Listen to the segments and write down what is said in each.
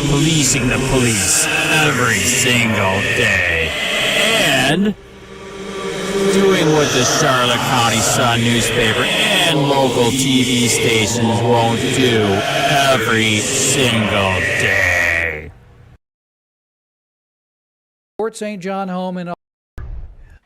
policing the police every single day, and doing what the Charlotte County Sun newspaper and local TV stations won't do every single day. Port St. John home in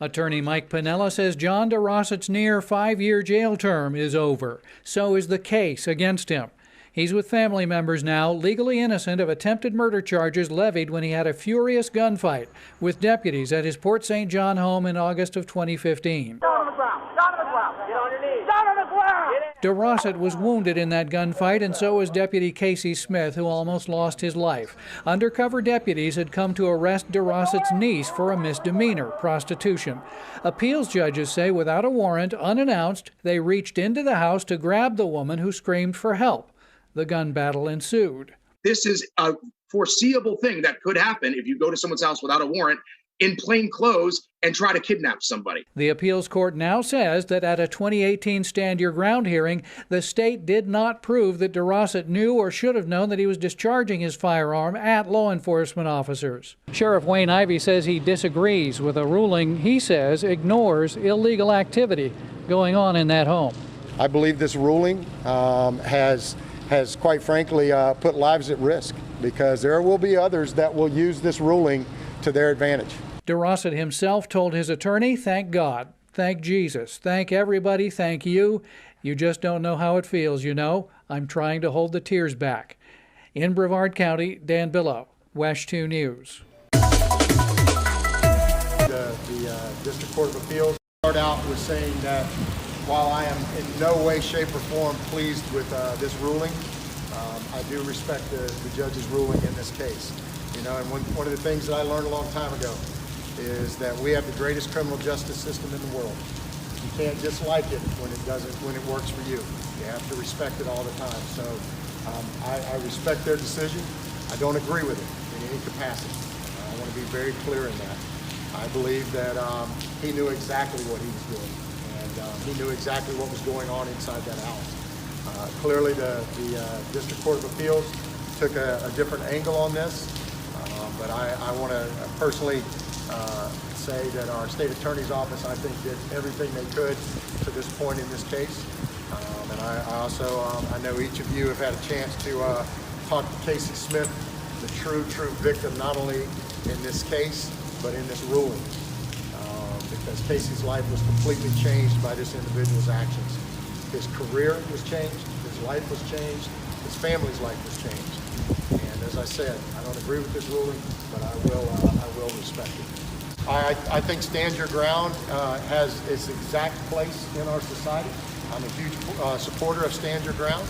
Attorney Mike Piniella says John DeRossett's near 5-year jail term is over. So is the case against him. He's with family members now, legally innocent of attempted murder charges levied when he had a furious gunfight with deputies at his Port St. John home in August of 2015. Down on the ground! Down on the ground! Get on your knees! Down on the ground! DeRossett was wounded in that gunfight, and so was Deputy Casey Smith, who almost lost his life. Undercover deputies had come to arrest DeRossett's niece for a misdemeanor, prostitution. Appeals judges say without a warrant, unannounced, they reached into the house to grab the woman who screamed for help. The gun battle ensued. This is a foreseeable thing that could happen if you go to someone's house without a warrant in plain clothes and try to kidnap somebody. The appeals court now says that at a 2018 Stand Your Ground hearing, the state did not prove that DeRossett knew or should have known that he was discharging his firearm at law enforcement officers. Sheriff Wayne Ivey says he disagrees with a ruling he says ignores illegal activity going on in that home. I believe this ruling has quite frankly put lives at risk, because there will be others that will use this ruling to their advantage. DeRossett himself told his attorney, "Thank God, thank Jesus, thank everybody, thank you. You just don't know how it feels, you know. I'm trying to hold the tears back." In Brevard County, Dan Billow, WESH 2 News. The District Court of Appeals start out with saying that while I am in no way, shape, or form pleased with this ruling, I do respect the judge's ruling in this case. You know, and one of the things that I learned a long time ago is that we have the greatest criminal justice system in the world. You can't dislike it when it works for you. You have to respect it all the time. So I respect their decision. I don't agree with it in any capacity. I want to be very clear in that. I believe that he knew exactly what he was doing. He knew exactly what was going on inside that house. Clearly, the District Court of Appeals took a different angle on this, but I want to personally say that our state attorney's office, I think, did everything they could to this point in this case. And I also, I know each of you have had a chance to talk to Casey Smith, the true victim, not only in this case, but in this ruling. Because Casey's life was completely changed by this individual's actions. His career was changed, his life was changed, his family's life was changed. And as I said, I don't agree with this ruling, but I will respect it. I think Stand Your Ground has its exact place in our society. I'm a huge supporter of Stand Your Ground.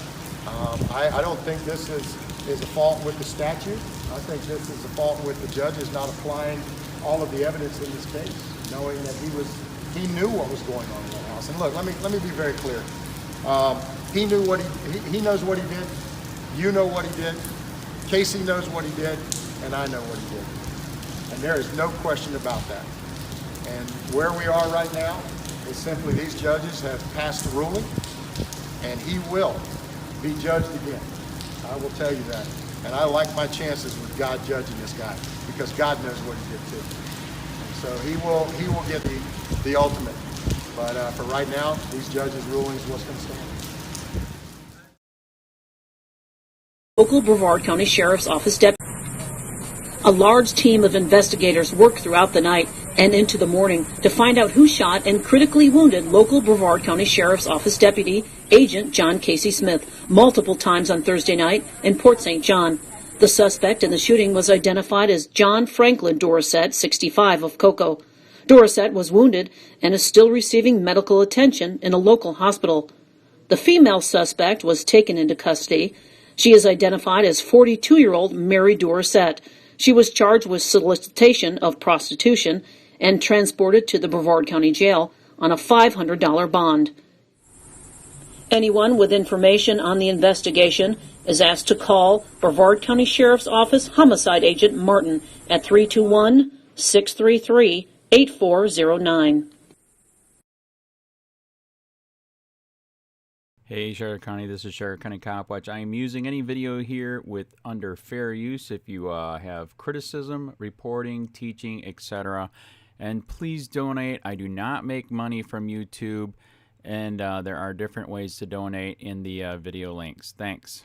I don't think this is a fault with the statute. I think this is a fault with the judges not applying all of the evidence in this case, knowing that he knew what was going on in that house. And look, let me be very clear. He knew what he knows what he did. You know what he did. Casey knows what he did, and I know what he did. And there is no question about that. And where we are right now is simply these judges have passed a ruling, and he will be judged again. I will tell you that. And I like my chances with God judging this guy, because God knows what he did too. And so he will get the ultimate. But for right now, these judges' rulings what's going to stand. Local Brevard County Sheriff's Office deputy. A large team of investigators worked throughout the night and into the morning to find out who shot and critically wounded local Brevard County Sheriff's Office Deputy Agent John Casey Smith multiple times on Thursday night in Port St. John. The suspect in the shooting was identified as John Franklin Dorset, 65, of Cocoa. Dorset was wounded and is still receiving medical attention in a local hospital. The female suspect was taken into custody. She is identified as 42-year-old Mary Dorset. She was charged with solicitation of prostitution and transported to the Brevard County Jail on a $500 bond. Anyone with information on the investigation is asked to call Brevard County Sheriff's Office Homicide Agent Martin at 321-633-8409. Hey Charlotte County, this is Charlotte County COPWATCH. I am using any video here with under fair use if you have criticism, reporting, teaching, etc. And please donate. I do not make money from YouTube, and there are different ways to donate in the video links. Thanks.